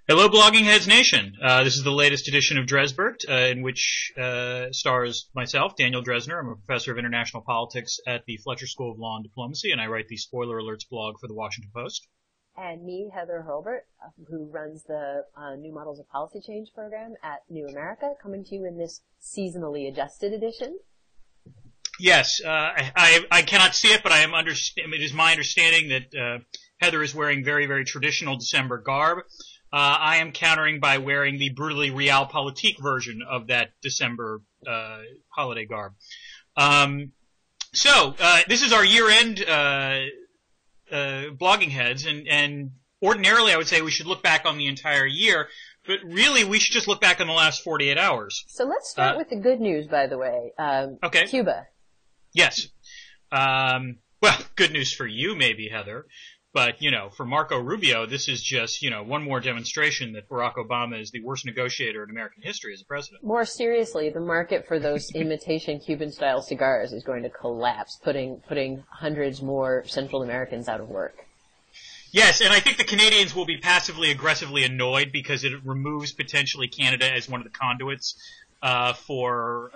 Hello, Blogging Heads Nation. This is the latest edition of Drezburt, in which stars myself, Daniel Drezner. I'm a professor of international politics at the Fletcher School of Law and Diplomacy, and I write the Spoiler Alerts blog for the Washington Post. And me, Heather Hurlburt, who runs the New Models of Policy Change program at New America, coming to you in this seasonally adjusted edition. Yes, I cannot see it, but it is my understanding that Heather is wearing very, very traditional December garb. I am countering by wearing the brutally realpolitik version of that December holiday garb. This is our year-end blogging heads, and ordinarily I would say we should look back on the entire year, but really we should just look back on the last 48 hours. So let's start with the good news, by the way. Okay. Cuba. Yes. Well, good news for you, maybe, Heather. But, for Marco Rubio, this is just, one more demonstration that Barack Obama is the worst negotiator in American history as a president. More seriously, the market for those imitation Cuban-style cigars is going to collapse, putting hundreds more Central Americans out of work. Yes, and I think the Canadians will be passively aggressively annoyed because it removes potentially Canada as one of the conduits for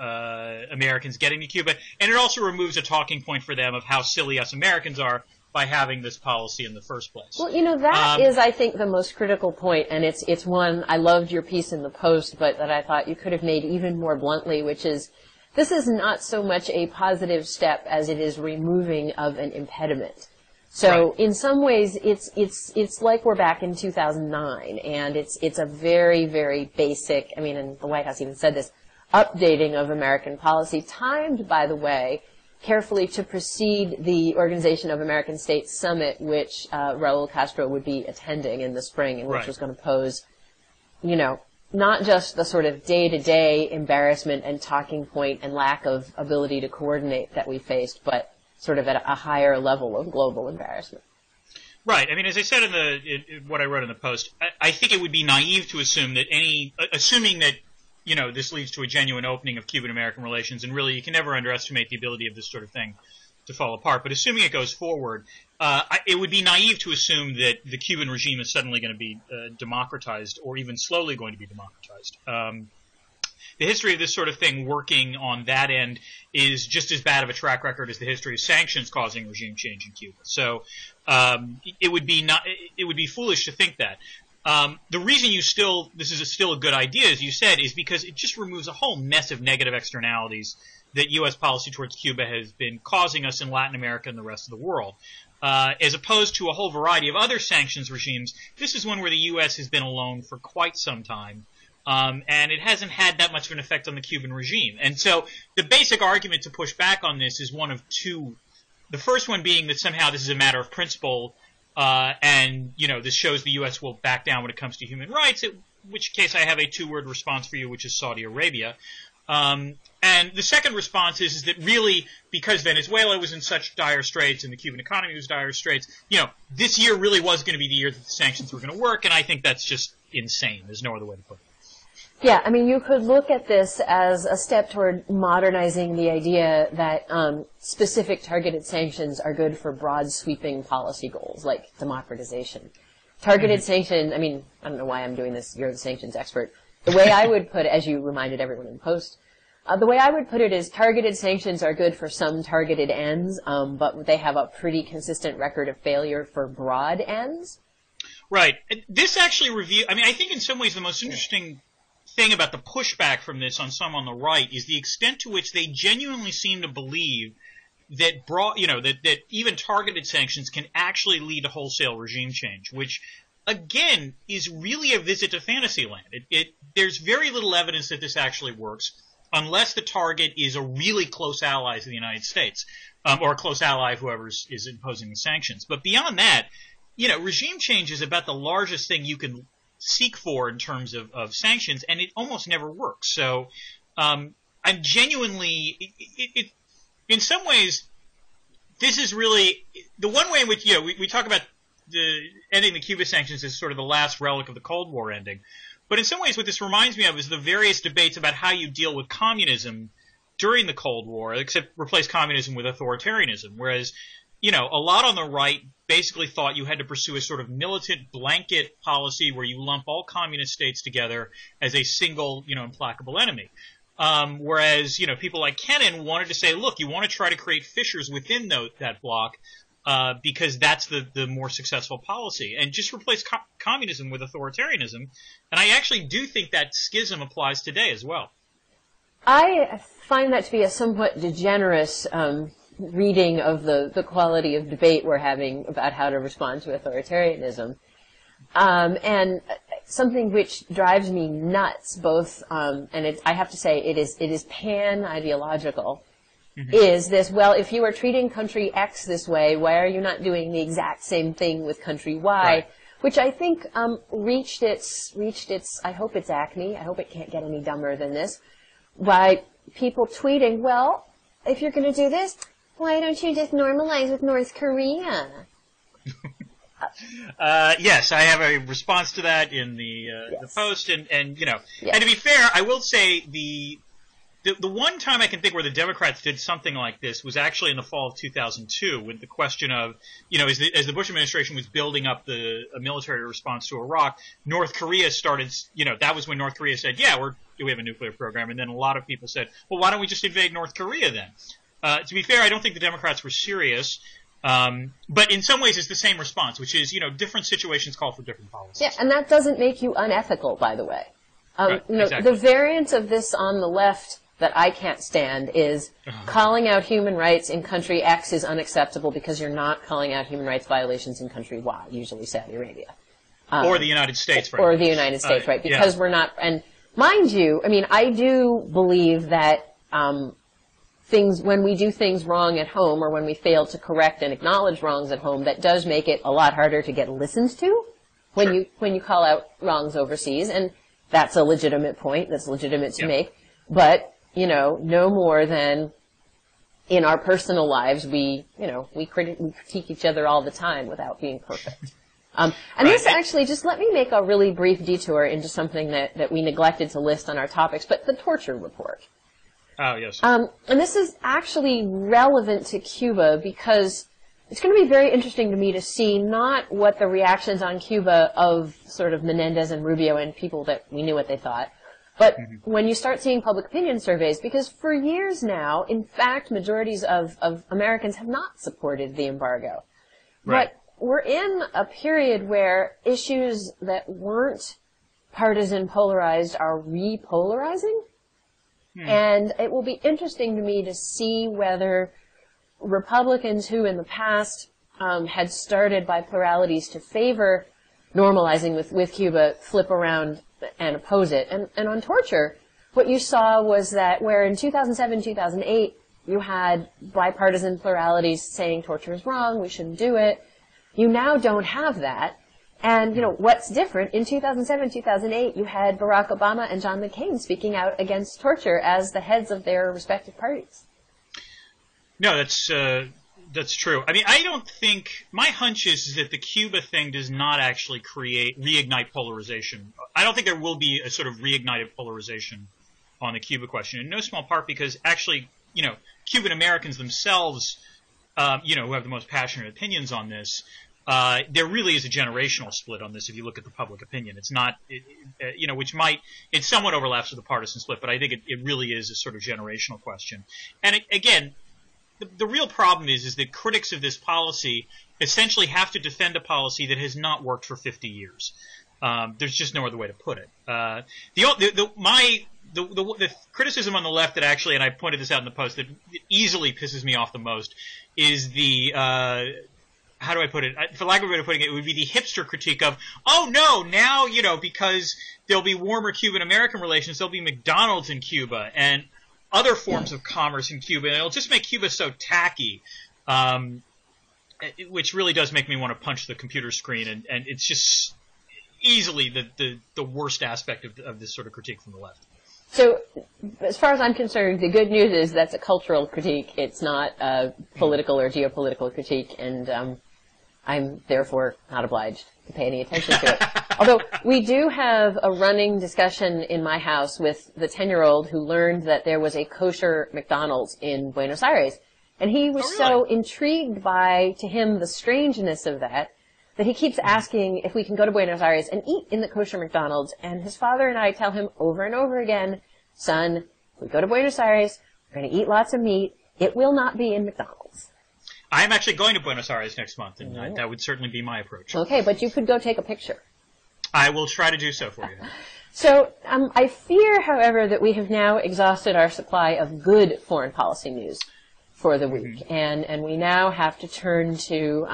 Americans getting to Cuba. And it also removes a talking point for them of how silly us Americans are by having this policy in the first place. Well, that is, I think, the most critical point, and it's one, I loved your piece in the Post, but that I thought you could have made even more bluntly, which is, this is not so much a positive step as it is removing of an impediment. So, right. In some ways, it's like we're back in 2009, and it's a very, very basic, and the White House even said this, updating of American policy, timed, by the way, carefully to precede the Organization of American States Summit, which Raul Castro would be attending in the spring, and which was going to pose, not just the sort of day-to-day embarrassment and talking point and lack of ability to coordinate that we faced, but sort of at a higher level of global embarrassment. Right. As I said in what I wrote in the Post, I think it would be naive to assume that assuming that this leads to a genuine opening of Cuban-American relations, and really you can never underestimate the ability of this sort of thing to fall apart. But assuming it goes forward, it would be naive to assume that the Cuban regime is suddenly going to be democratized or even slowly going to be democratized. The history of this sort of thing working on that end is just as bad of a track record as the history of sanctions causing regime change in Cuba. So it would be foolish to think that. The reason this is still a good idea, as you said, is because it just removes a whole mess of negative externalities that U.S. policy towards Cuba has been causing us in Latin America and the rest of the world. As opposed to a whole variety of other sanctions regimes, this is one where the U.S. has been alone for quite some time, and it hasn't had that much of an effect on the Cuban regime. And so the basic argument to push back on this is one of two. The first one being that somehow this is a matter of principle, and this shows the U.S. will back down when it comes to human rights, in which case I have a two-word response for you, which is Saudi Arabia. And the second response is that really, because Venezuela was in such dire straits and the Cuban economy was dire straits, this year really was going to be the year that the sanctions were going to work, and I think that's just insane. There's no other way to put it. Yeah, you could look at this as a step toward modernizing the idea that specific targeted sanctions are good for broad sweeping policy goals like democratization. Targeted sanction, I don't know why I'm doing this, you're the sanctions expert. The way I would put it, as you reminded everyone in the Post, the way I would put it is targeted sanctions are good for some targeted ends, but they have a pretty consistent record of failure for broad ends. Right. This actually I think in some ways the most interesting thing about the pushback from this on some on the right is the extent to which they genuinely seem to believe that that even targeted sanctions can actually lead to wholesale regime change, which again is really a visit to Fantasyland. There's very little evidence that this actually works unless the target is a really close ally to the United States, or a close ally of whoever is imposing the sanctions. But beyond that, regime change is about the largest thing you can seek for in terms of sanctions, and it almost never works. So I'm genuinely, in some ways, this is really the one way in which we talk about ending the Cuba sanctions as sort of the last relic of the Cold War ending. But in some ways, what this reminds me of is the various debates about how you deal with communism during the Cold War, except replace communism with authoritarianism. Whereas a lot on the right basically thought you had to pursue a sort of militant blanket policy where you lump all communist states together as a single, implacable enemy. Whereas, people like Kennan wanted to say, look, you want to try to create fissures within that bloc, because that's the more successful policy, and just replace communism with authoritarianism. And I actually do think that schism applies today as well. I find that to be a somewhat degenerate reading of the quality of debate we're having about how to respond to authoritarianism. And something which drives me nuts, both, and I have to say it is pan-ideological, is this, well, if you are treating country X this way, why are you not doing the exact same thing with country Y? Right. Which I think reached its, I hope it's acme, I hope it can't get any dumber than this, by people tweeting, well, if you're going to do this, why don't you just normalize with North Korea? Yes, I have a response to that in the post, and and to be fair, I will say the one time I can think where the Democrats did something like this was actually in the fall of 2002, with the question of, as the Bush administration was building up a military response to Iraq, North Korea started, that was when North Korea said, yeah, we have a nuclear program, and then a lot of people said, well, why don't we just invade North Korea then? To be fair, I don't think the Democrats were serious. But in some ways it's the same response, which is, different situations call for different policies. Yeah, and that doesn't make you unethical, by the way. Right, exactly. The variant of this on the left that I can't stand is calling out human rights in country X is unacceptable because you're not calling out human rights violations in country Y, usually Saudi Arabia. Or the United States, right? Or the United States, right? Because we're not, and mind you, I do believe that, when we do things wrong at home, or when we fail to correct and acknowledge wrongs at home, that does make it a lot harder to get listened to when you call out wrongs overseas, and that's a legitimate point. That's legitimate to make. But no more than in our personal lives, we critique each other all the time without being perfect. And this actually, just let me make a really brief detour into something that we neglected to list on our topics, but the torture report. Oh, yes. And this is actually relevant to Cuba because it's going to be very interesting to me to see not what the reactions on Cuba of sort of Menendez and Rubio and people that we knew what they thought, but when you start seeing public opinion surveys, because for years now, in fact, majorities of Americans have not supported the embargo. Right. But we're in a period where issues that weren't partisan polarized are repolarizing. And it will be interesting to me to see whether Republicans who in the past had started by pluralities to favor normalizing with Cuba flip around and oppose it. And on torture, what you saw was that where in 2007, 2008, you had bipartisan pluralities saying torture is wrong, we shouldn't do it, you now don't have that. And, what's different? In 2007, 2008, you had Barack Obama and John McCain speaking out against torture as the heads of their respective parties. No, that's true. I don't think, my hunch is that the Cuba thing does not actually reignite polarization. I don't think there will be a sort of reignited polarization on the Cuba question, in no small part because actually, Cuban Americans themselves, who have the most passionate opinions on this, there really is a generational split on this if you look at the public opinion. It's not, it somewhat overlaps with the partisan split, but I think it really is a sort of generational question. And again, the real problem is that critics of this policy essentially have to defend a policy that has not worked for 50 years. There's just no other way to put it. The criticism on the left that actually, and I pointed this out in the post, that easily pisses me off the most is how do I put it? For lack of a way of putting it, it would be the hipster critique of, oh no, now, because there'll be warmer Cuban-American relations, there'll be McDonald's in Cuba and other forms of commerce in Cuba, and it'll just make Cuba so tacky, which really does make me want to punch the computer screen, and it's just easily the worst aspect of this sort of critique from the left. So, as far as I'm concerned, the good news is that's a cultural critique. It's not a political or geopolitical critique, and I'm therefore not obliged to pay any attention to it. Although we do have a running discussion in my house with the 10-year-old who learned that there was a kosher McDonald's in Buenos Aires. And he was so intrigued by, to him, the strangeness of that he keeps asking if we can go to Buenos Aires and eat in the kosher McDonald's. And his father and I tell him over and over again, son, if we go to Buenos Aires, we're going to eat lots of meat. It will not be in McDonald's. I'm actually going to Buenos Aires next month, and that would certainly be my approach. Okay, but you could go take a picture. I will try to do so for you. So I fear, however, that we have now exhausted our supply of good foreign policy news for the week, and we now have to turn to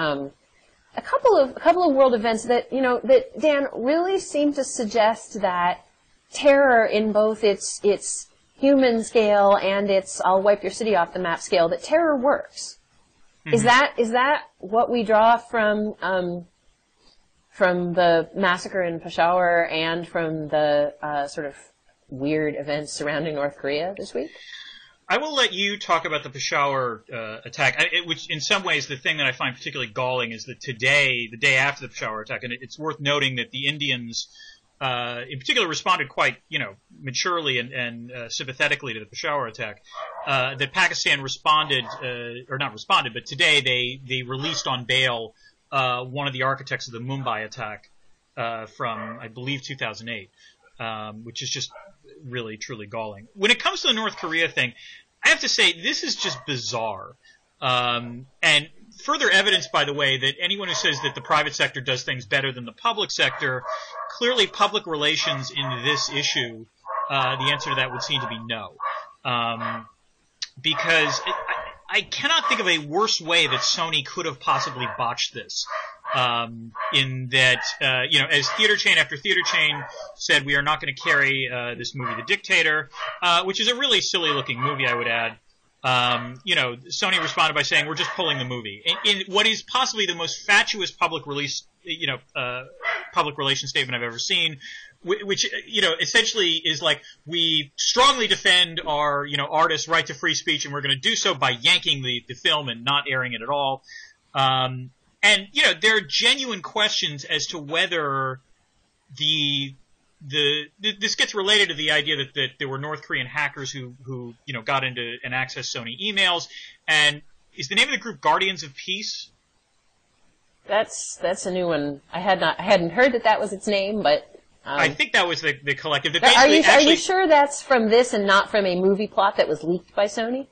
a couple of world events that that Dan really seem to suggest that terror in both its human scale and its I'll wipe your city off the map scale, that terror works. Is that what we draw from the massacre in Peshawar and from the sort of weird events surrounding North Korea this week? I will let you talk about the Peshawar attack, which in some ways the thing that I find particularly galling is that today, the day after the Peshawar attack, and it's worth noting that the Indians in particular responded quite, maturely and sympathetically to the Peshawar attack, that Pakistan responded, or not responded, but today they released on bail one of the architects of the Mumbai attack from, I believe, 2008, which is just really, truly galling. When it comes to the North Korea thing, I have to say this is just bizarre. And further evidence, by the way, that anyone who says that the private sector does things better than the public sector, clearly public relations in this issue, the answer to that would seem to be no. Because I cannot think of a worse way that Sony could have possibly botched this. In that, as theater chain after theater chain said, we are not going to carry this movie, The Dictator, which is a really silly-looking movie, I would add. Sony responded by saying, we're just pulling the movie. In what is possibly the most fatuous public relations statement I've ever seen, which, essentially is like, we strongly defend our, artists' right to free speech, and we're going to do so by yanking the film and not airing it at all. And, there are genuine questions as to whether this gets related to the idea that there were North Korean hackers who got into and accessed Sony emails. And is the name of the group Guardians of Peace? That's a new one. I hadn't heard that was its name, but I think that was the collective. Are you sure that's from this and not from a movie plot that was leaked by Sony?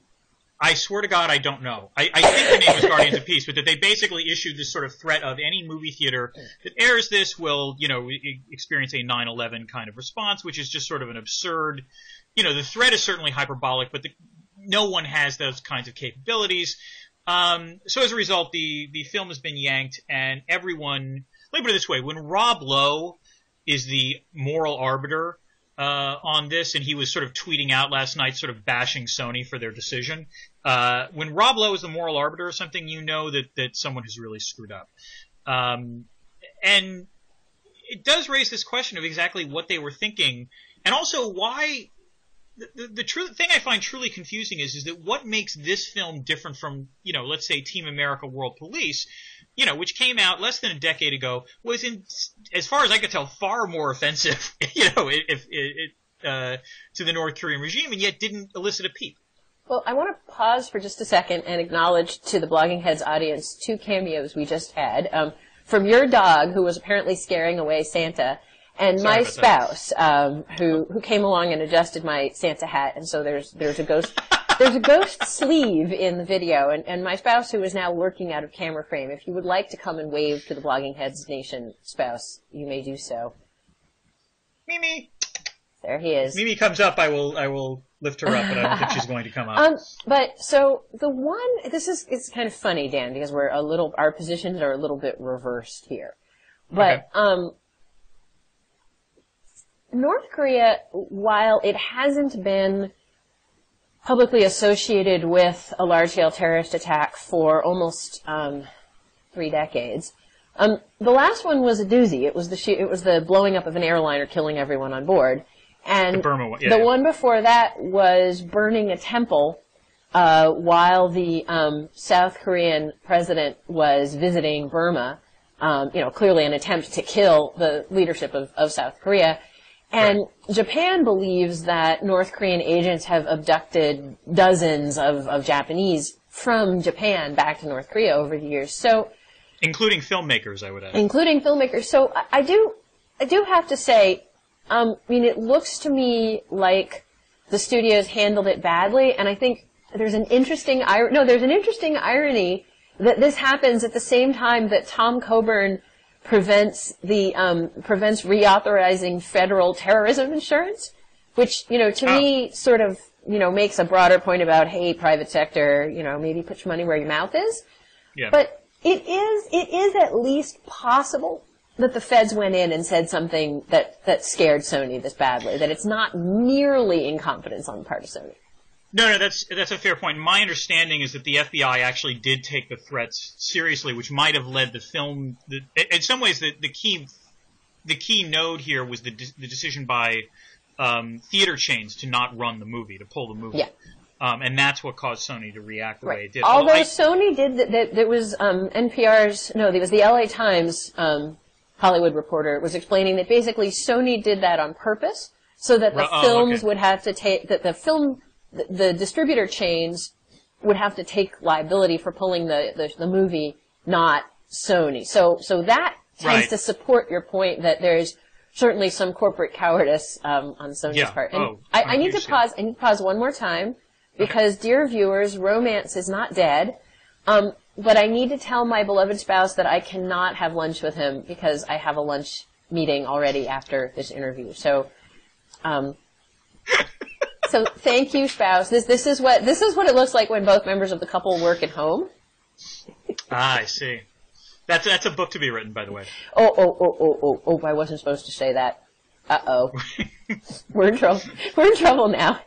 I swear to God, I don't know. I think the name was Guardians of Peace, but that they basically issued this sort of threat of any movie theater that airs this will, experience a 9/11 kind of response, which is just sort of an absurd, the threat is certainly hyperbolic, but no one has those kinds of capabilities. So as a result, the film has been yanked, and everyone, let me put it this way, when Rob Lowe is the moral arbiter on this, and he was sort of tweeting out last night, sort of bashing Sony for their decision. When Rob Lowe is the moral arbiter or something, that someone has really screwed up. And it does raise this question of exactly what they were thinking, and also why. The thing I find truly confusing is that what makes this film different from, let's say Team America World Police, which came out less than a decade ago, was as far as I could tell, far more offensive, to the North Korean regime, and yet didn't elicit a peep. Well, I want to pause for just a second and acknowledge to the Blogging Heads audience 2 cameos we just had, from your dog, who was apparently scaring away Santa, and my spouse, who came along and adjusted my Santa hat, and so there's a ghost there's a ghost sleeve in the video, and my spouse, who is now lurking out of camera frame, if you would like to come and wave to the Blogging Heads Nation spouse, you may do so. Mimi. There he is. Mimi comes up, I will lift her up, but I don't think she's going to come up. But so it's kind of funny, Dan, because our positions are a little bit reversed here. But okay. North Korea, while it hasn't been publicly associated with a large-scale terrorist attack for almost 3 decades, the last one was a doozy. It was the blowing up of an airliner, killing everyone on board, and the Burma one. The one before that was burning a temple while the South Korean president was visiting Burma. Clearly an attempt to kill the leadership of South Korea. And right. Japan believes that North Korean agents have abducted dozens of Japanese from Japan back to North Korea over the years. So, including filmmakers, I would add. Including filmmakers. So I do have to say, I mean, it looks to me like the studios handled it badly, and I think there's an interesting irony that this happens at the same time that Tom Coburn prevents reauthorizing federal terrorism insurance, which, to me sort of, makes a broader point about, hey, private sector, maybe put your money where your mouth is. Yeah. But it is at least possible that the feds went in and said something that scared Sony this badly, that it's not merely incompetence on the part of Sony. No, that's a fair point. My understanding is that the FBI actually did take the threats seriously, which might have led the film. In some ways, the key node here was the decision by theater chains to not run the movie, to pull the movie. Yeah. And that's what caused Sony to react the way it did. Although Sony did that, there was NPR's. No, it was the L.A. Times Hollywood reporter was explaining that basically Sony did that on purpose, so that the films would have to take the distributor chains would have to take liability for pulling the movie, not Sony. So that tends to support your point that there's certainly some corporate cowardice on Sony's part. And I need to pause. I need to pause one more time because, dear viewers, romance is not dead. But I need to tell my beloved spouse that I cannot have lunch with him because I have a lunch meeting already after this interview. So, so thank you, spouse. This is what it looks like when both members of the couple work at home. I see. That's a book to be written, by the way. Oh! I wasn't supposed to say that. Uh-oh. We're in trouble. We're in trouble now.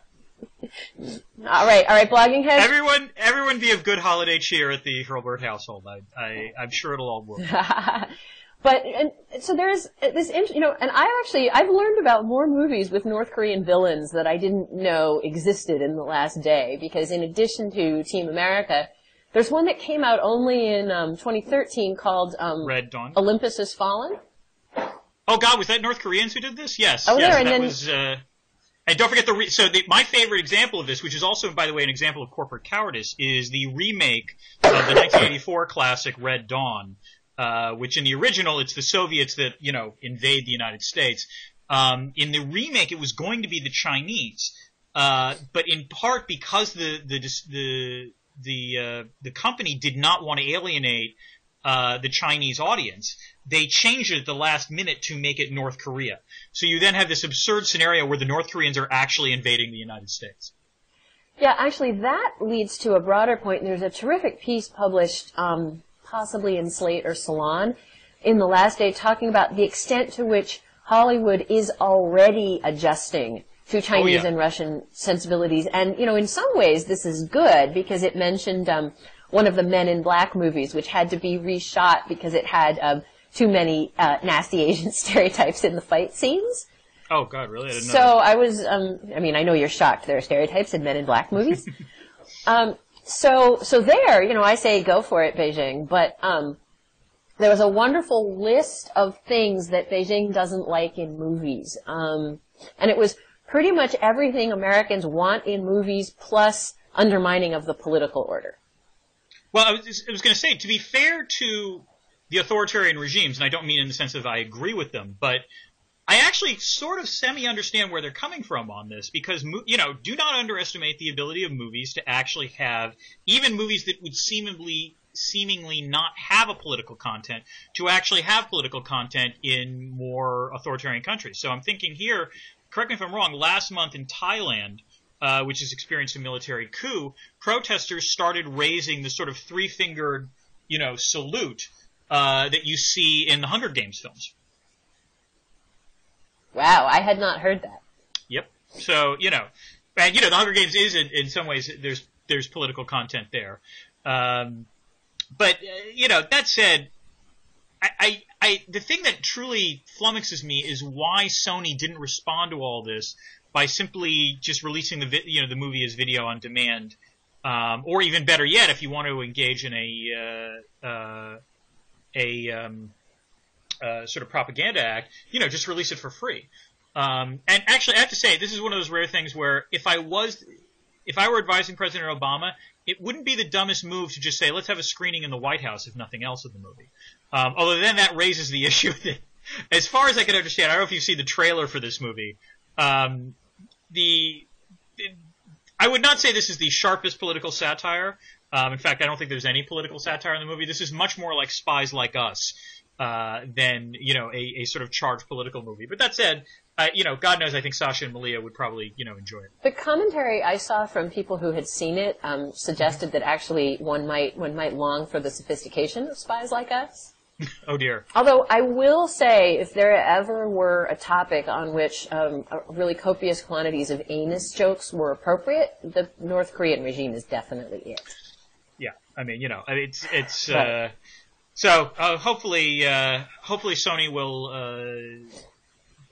All right, blogging heads. Everyone be of good holiday cheer at the Hurlburt household. I'm sure it'll all work. So there's this, and I've learned about more movies with North Korean villains that I didn't know existed in the last day, because in addition to Team America, there's one that came out only in 2013 called Red Dawn. Olympus Has Fallen. Oh God, was that North Koreans who did this? Yes. Oh, yes, there, and that then was. And don't forget my favorite example of this, which is also, by the way, an example of corporate cowardice, is the remake of the 1984 classic Red Dawn, which in the original, it's the Soviets that, invade the United States. In the remake, it was going to be the Chinese. But in part because the company did not want to alienate, the Chinese audience, they changed it at the last minute to make it North Korea. So you then have this absurd scenario where the North Koreans are actually invading the United States. Yeah, actually, that leads to a broader point. There's a terrific piece published, possibly in Slate or Salon, in the last day, talking about the extent to which Hollywood is already adjusting to Chinese and Russian sensibilities. And, in some ways, this is good, because it mentioned one of the Men in Black movies, which had to be reshot because it had too many nasty Asian stereotypes in the fight scenes. Oh, God, really? I didn't know So that. I was, I know you're shocked there are stereotypes in Men in Black movies. So there, I say go for it, Beijing. But there was a wonderful list of things that Beijing doesn't like in movies. And it was pretty much everything Americans want in movies, plus undermining of the political order. Well, I was going to say, to be fair to the authoritarian regimes, and I don't mean in the sense of I agree with them, but I actually sort of semi-understand where they're coming from on this, because, do not underestimate the ability of movies to actually have, even movies that would seemingly not have a political content, to actually have political content in more authoritarian countries. So I'm thinking here, correct me if I'm wrong, last month in Thailand, which has experienced a military coup, protesters started raising the sort of three-fingered, salute that you see in the Hunger Games films. Wow, I had not heard that. Yep. So, and the Hunger Games is in some ways there's political content there. But that said, the thing that truly flummoxes me is why Sony didn't respond to all this by simply just releasing the movie as video on demand, or even better yet, if you want to engage in a sort of propaganda act, just release it for free. And actually, I have to say, this is one of those rare things where if I was if I were advising President Obama, it wouldn't be the dumbest move to just say, let's have a screening in the White House, if nothing else, of the movie. Although then that raises the issue that, as far as I can understand, I don't know if you've seen the trailer for this movie. I would not say this is the sharpest political satire. In fact, I don't think there's any political satire in the movie. This is much more like Spies Like Us than, a sort of charged political movie. But that said, God knows I think Sasha and Malia would probably, enjoy it. The commentary I saw from people who had seen it suggested that actually one might long for the sophistication of Spies Like Us. Oh dear. Although I will say, if there ever were a topic on which really copious quantities of anus jokes were appropriate, the North Korean regime is definitely it. Yeah, it's so hopefully Sony will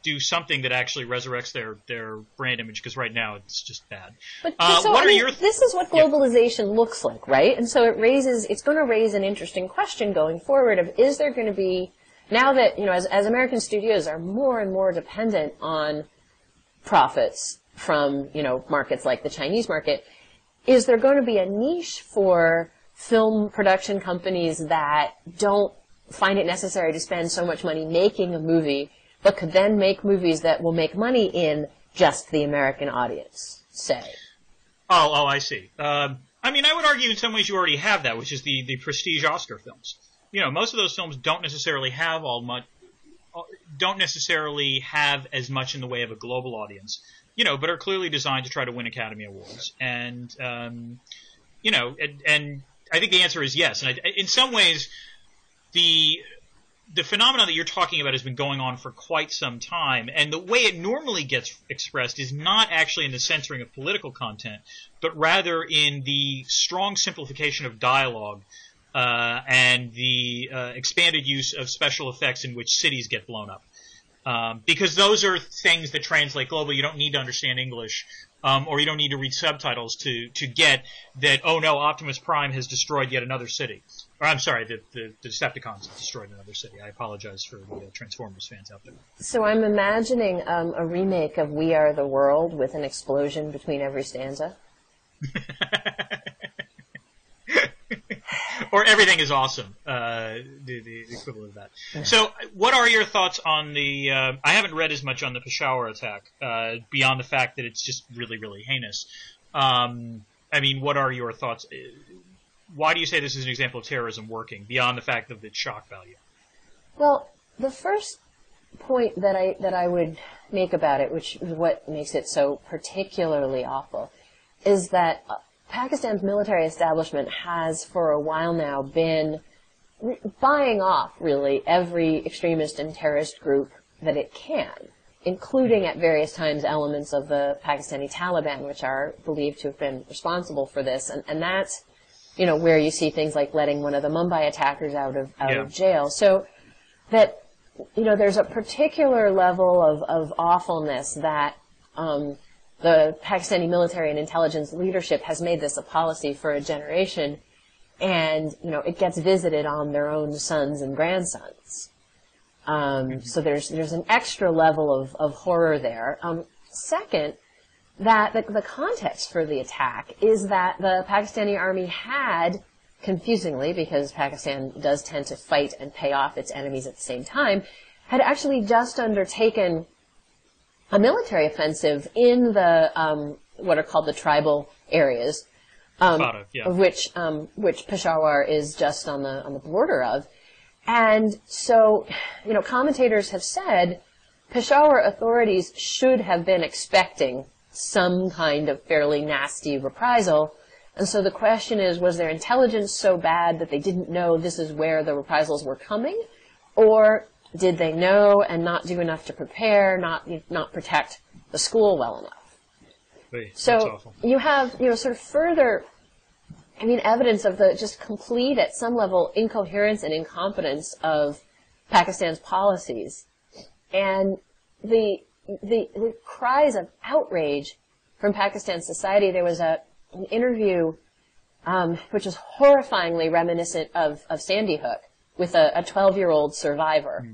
do something that actually resurrects their brand image, because right now it's just bad. But this is what globalization looks like, right? And so it's going to raise an interesting question going forward of, is there going to be, now that, as American studios are more and more dependent on profits from, markets like the Chinese market, is there going to be a niche for film production companies that don't find it necessary to spend so much money making a movie, but could then make movies that will make money in just the American audience, say? Oh, I see. I would argue in some ways you already have that, which is the prestige Oscar films. Most of those films don't necessarily have as much in the way of a global audience, but are clearly designed to try to win Academy Awards. And, and I think the answer is yes. And in some ways, the phenomenon that you're talking about has been going on for quite some time, and the way it normally gets expressed is not actually in the censoring of political content, but rather in the strong simplification of dialogue and the expanded use of special effects in which cities get blown up. Because those are things that translate globally. You don't need to understand English, or you don't need to read subtitles to get that, oh no, Optimus Prime has destroyed yet another city. Or I'm sorry, the Decepticons have destroyed another city. I apologize for the Transformers fans out there. So I'm imagining a remake of We Are the World with an explosion between every stanza. Or Everything is Awesome, the equivalent of that. Yeah. So what are your thoughts on the I haven't read as much on the Peshawar attack, beyond the fact that it's just really, really heinous. What are your thoughts? Why do you say this is an example of terrorism working, beyond the fact of its shock value? Well, the first point that I would make about it, which is what makes it so particularly awful, is that Pakistan's military establishment has for a while now been buying off, really, every extremist and terrorist group that it can, including at various times elements of the Pakistani Taliban, which are believed to have been responsible for this. And that's, where you see things like letting one of the Mumbai attackers out of jail. So that, there's a particular level of awfulness that the Pakistani military and intelligence leadership has made this a policy for a generation, and, it gets visited on their own sons and grandsons. So there's an extra level of horror there. Second, that the context for the attack is that the Pakistani army had, confusingly, because Pakistan does tend to fight and pay off its enemies at the same time, had actually just undertaken a military offensive in the what are called the tribal areas, of which Peshawar is just on the border of. And so, commentators have said Peshawar authorities should have been expecting some kind of fairly nasty reprisal. And so the question is, was their intelligence so bad that they didn't know this is where the reprisals were coming? Or did they know and not do enough to prepare, not protect the school well enough? So you have, sort of further, evidence of the just complete, at some level, incoherence and incompetence of Pakistan's policies. And the cries of outrage from Pakistan society. There was an interview which is horrifyingly reminiscent of Sandy Hook with a 12-year-old survivor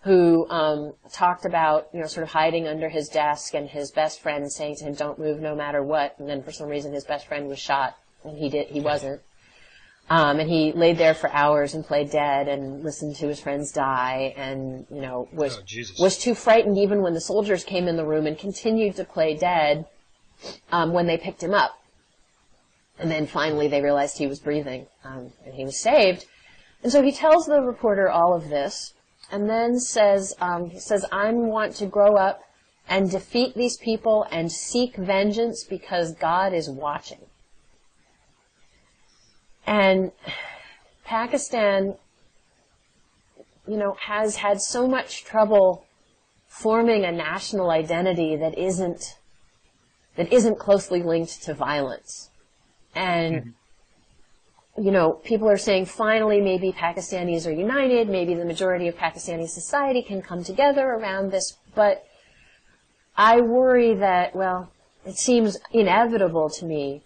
who talked about, sort of hiding under his desk and his best friend saying to him, "Don't move no matter what." And then for some reason his best friend was shot, and he wasn't. And he laid there for hours and played dead and listened to his friends die and, was too frightened even when the soldiers came in the room and continued to play dead when they picked him up. And then finally they realized he was breathing, and he was saved. And so he tells the reporter all of this and then says, "I want to grow up and defeat these people and seek vengeance because God is watching." And Pakistan, has had so much trouble forming a national identity that isn't closely linked to violence. And, people are saying finally maybe Pakistanis are united, maybe the majority of Pakistani society can come together around this, but I worry that, it seems inevitable to me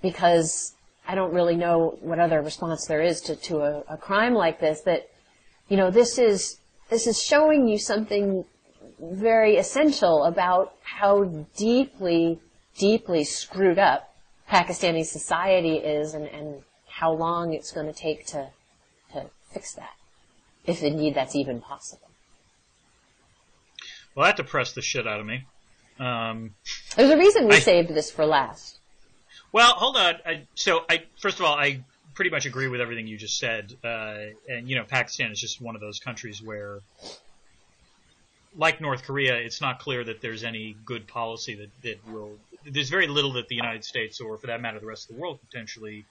because I don't really know what other response there is to a crime like this, that, this is showing you something very essential about how deeply, deeply screwed up Pakistani society is and how long it's going to take to fix that, if indeed that's even possible. Well, that depressed the shit out of me. There's a reason we saved this for last. Well, hold on. First of all, I pretty much agree with everything you just said. And, Pakistan is just one of those countries where, like North Korea, it's not clear that there's any good policy that will – there's very little that the United States or, for that matter, the rest of the world potentially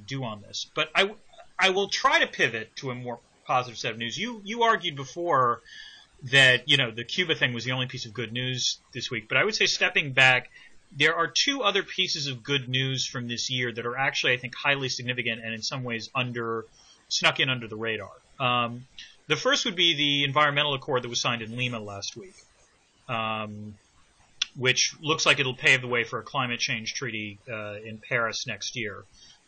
do on this. But I will try to pivot to a more positive set of news. You argued before that, the Cuba thing was the only piece of good news this week. But I would say, stepping back – there are two other pieces of good news from this year that are actually, I think, highly significant and in some ways snuck in under the radar. The first would be the environmental accord that was signed in Lima last week, which looks like it'll pave the way for a climate change treaty in Paris next year.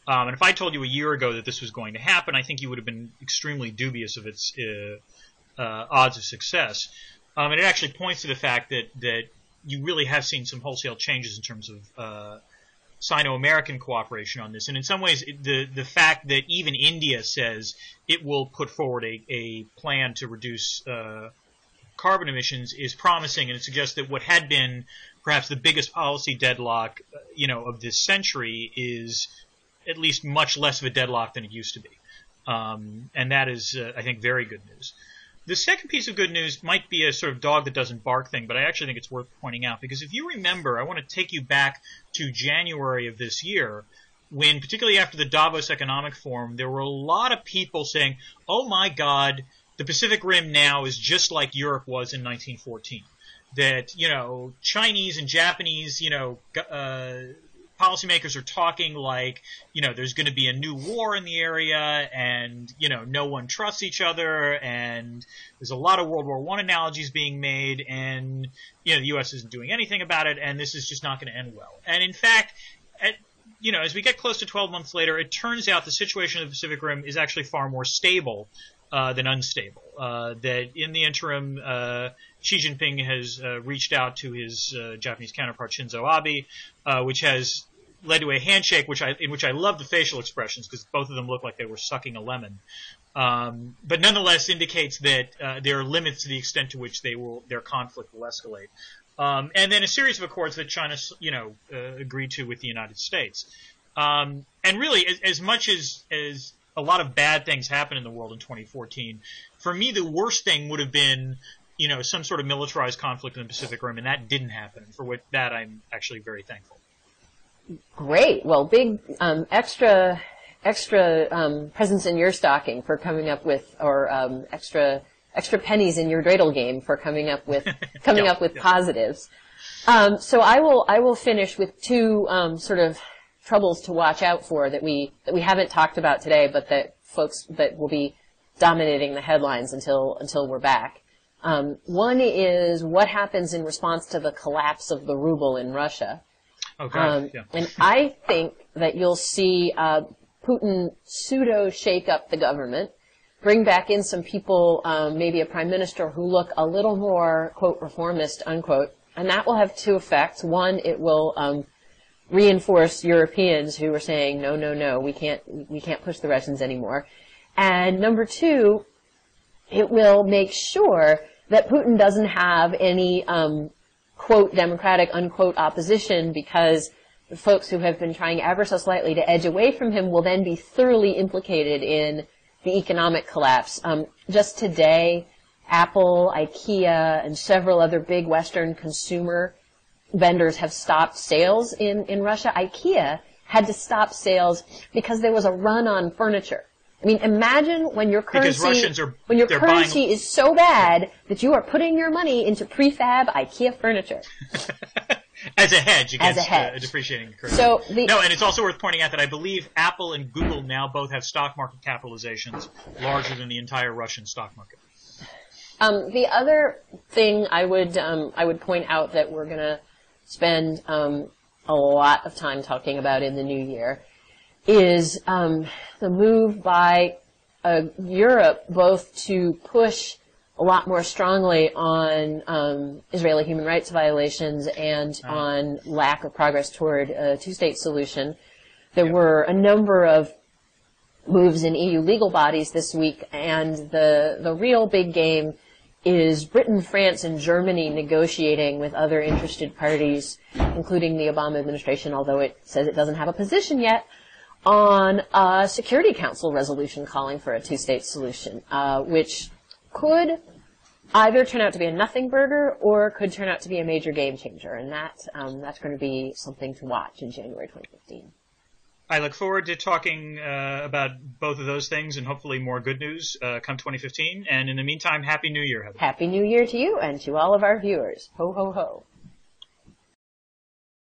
And if I told you a year ago that this was going to happen, I think you would have been extremely dubious of its odds of success. And it actually points to the fact that you really have seen some wholesale changes in terms of Sino-American cooperation on this. And in some ways, the fact that even India says it will put forward a plan to reduce carbon emissions is promising, and it suggests that what had been perhaps the biggest policy deadlock, of this century is at least much less of a deadlock than it used to be. And that is, I think, very good news. The second piece of good news might be a sort of dog that doesn't bark thing, but I actually think it's worth pointing out, because if you remember, I want to take you back to January of this year, when, particularly after the Davos Economic Forum, there were a lot of people saying, "Oh my God, the Pacific Rim now is just like Europe was in 1914." That, Chinese and Japanese, policymakers are talking like, there's going to be a new war in the area, and, no one trusts each other, and there's a lot of World War I analogies being made, and, the U.S. isn't doing anything about it, and this is just not going to end well. And in fact, as we get close to 12 months later, it turns out the situation of the Pacific Rim is actually far more stable than unstable. That in the interim, Xi Jinping has reached out to his Japanese counterpart Shinzo Abe, which has led to a handshake, in which I love the facial expressions because both of them look like they were sucking a lemon, but nonetheless indicates that there are limits to the extent to which their conflict will escalate. And then a series of accords that China, agreed to with the United States. And really, as much as a lot of bad things happened in the world in 2014, for me the worst thing would have been, some sort of militarized conflict in the Pacific Rim, and that didn't happen. For that, I'm actually very thankful. Great. Well, big extra presents in your stocking for coming up with, or extra pennies in your dreidel game for coming up with positives. So I will finish with two sort of troubles to watch out for that we haven't talked about today, but that will be dominating the headlines until we're back. One is what happens in response to the collapse of the ruble in Russia. Okay. Yeah. And I think that you'll see Putin pseudo shake up the government, bring back in some people, maybe a prime minister, who look a little more, quote, reformist, unquote. And that will have two effects. One, it will reinforce Europeans who are saying, no, no, no, we can't push the Russians anymore. And number two, it will make sure that Putin doesn't have any, quote, democratic, unquote, opposition, because the folks who have been trying ever so slightly to edge away from him will then be thoroughly implicated in the economic collapse. Just today, Apple, IKEA, and several other big Western consumer vendors have stopped sales in Russia. IKEA had to stop sales because there was a run on furniture. I mean, imagine when your currency is so bad that you are putting your money into prefab IKEA furniture. As a hedge against depreciating currency. And it's also worth pointing out that I believe Apple and Google now both have stock market capitalizations larger than the entire Russian stock market. The other thing I would point out that we're going to spend a lot of time talking about in the new year is the move by Europe both to push a lot more strongly on Israeli human rights violations and on lack of progress toward a two-state solution. There were a number of moves in EU legal bodies this week, and the real big game is Britain, France, and Germany negotiating with other interested parties, including the Obama administration, although it says it doesn't have a position yet, on a Security Council resolution calling for a two-state solution, which could either turn out to be a nothing burger or could turn out to be a major game changer, and that's going to be something to watch in January 2015. I look forward to talking about both of those things and hopefully more good news come 2015. And in the meantime, Happy New Year, Heather. Happy New Year to you and to all of our viewers. Ho, ho, ho.